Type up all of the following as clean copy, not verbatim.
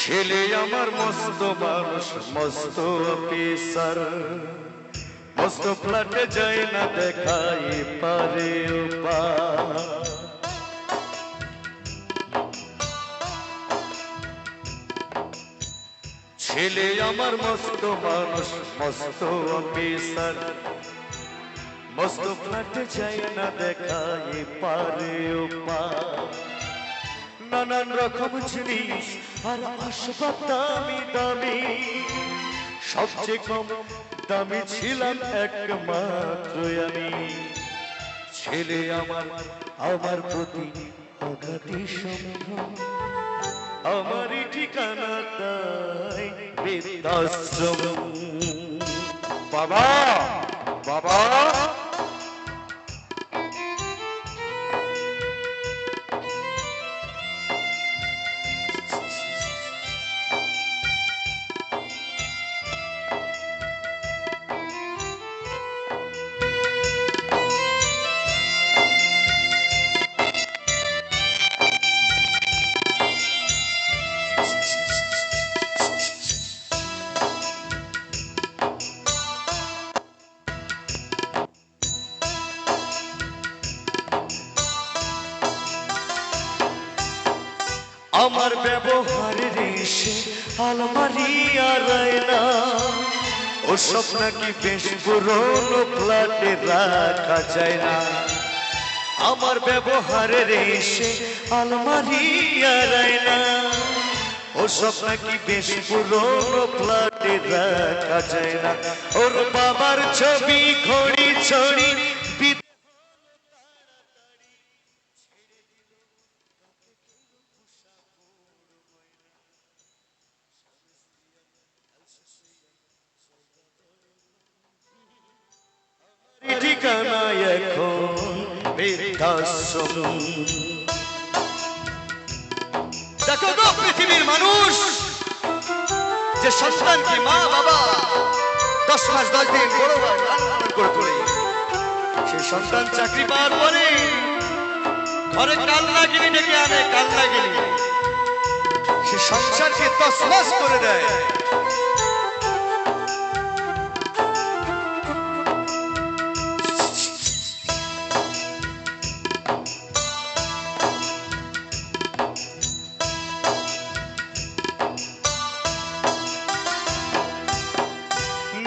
ছেলে আমার মস্ত মানুষ, মস্ত অফিসার, মস্ত ফ্ল্যাটে যায় না দেখাই পারে ছেলে আমার মস্ত মানুষ, মস্ত অফিসার, মস্ত ফ্ল্যাটে যায় না দেখাই পারে নানান রকম জিনিস আর আসবাব দামি দামি, সবচেয়ে কম দামি ছিলাম একমাত্র আমি। ছেলে আমার আমার প্রতি অগাধি সম্ভ্রম, আমারই ঠিকানা তাই বৃদ্ধাশ্রম। বাবা বাবা আমার ব্যবহারের এসে আলমারি আর আয়না, ও সব নাকি বেশ পুরনো ফ্ল্যাটে রাখা যায় না। আমার ব্যবহারের এসে আলমারি আর আয়না, ও সব নাকি বেশ পুরনো ফ্ল্যাটে রাখা যায় না। ওর বাবার ছবি ঘড়ি ছড়ি ঠিকানায় এখন বৃদ্ধাশ্রম। দেখো গো পৃথিবীর মানুষ, যে সন্তানকে মা বাবা 10 মাস 10 দিন বড় হয় লালন করে তোলে, সেই সন্তান চাকরি পাওয়ার পরে ঘরে কান্নাগিরি ডেকে আনে, কান্নাগিরি সে সংসারকে তছনছ করে দেয়।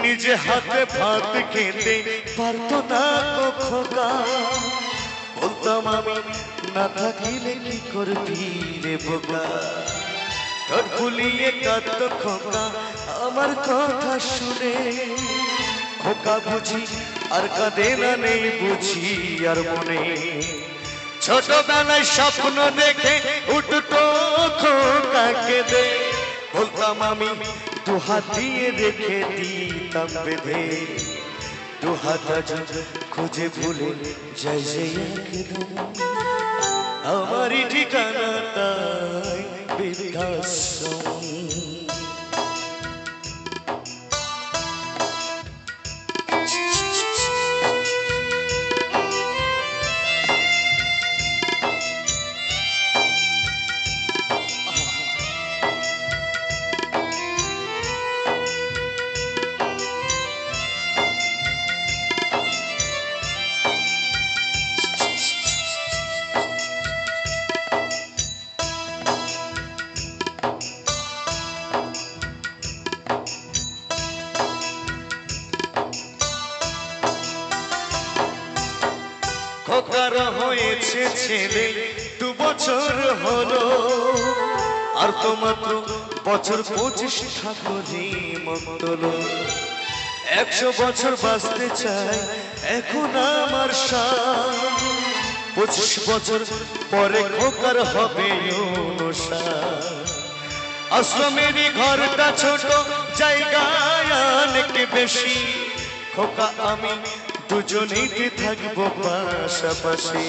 নিজে হাতে ভাত খেতে পারতো না খোকা, বলতাম আমি না থাকিলে কি করবি রে বোকা। ঠোঁট ফুলিয়ে কাঁদতো খোকা আমার কথা শুনে, খোকা বুঝি আর কাঁদে না, নেই বুঝি আর মনে। ছোটবেলায় স্বপ্ন দেখে উঠতো খোকাকে দে, বলতাম আমি দুহাত দিয়ে রেখে দিতাম বেঁধে। দুহাত খুঁজে ভুলে যাই যে একদম, আমারই ঠিকানা তাই বৃদ্ধাশ্রম। খোকার হয়েছে ছেলে 2 বছর হলো, আর তো মাত্র বছর 25 ঠাকুরি মন্তলো। 100 বছর বাঁচতে চাই এখন আমার সাথ, 25 বছর পরে খোকার হবে আশ্রমেরই ঘরটা ছোট, জায়গায় অনেক বেশি। খোকা আমি দুজনেই থাকবো পাশাপাশি,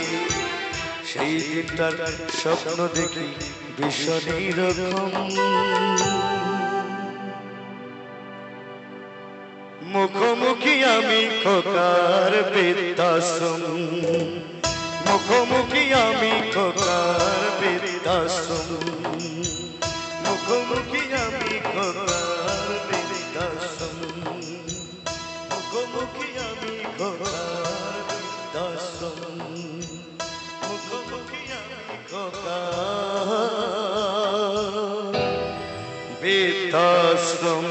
সেই দিনটার স্বপ্ন দেখি ভীষণই রকম। মুখোমুখি আমি খোকার বৃদ্ধাশ্রম, মুখোমুখি আমি খোকার বৃদ্ধাশ্রম, মুখোমুখি আমি খোদার বৃদ্ধাশ্রম, মুখোমুখি আমি খোদার বৃদ্ধাশ্রম, মুখোমুখি আমি খোদার বৃদ্ধাশ্রম।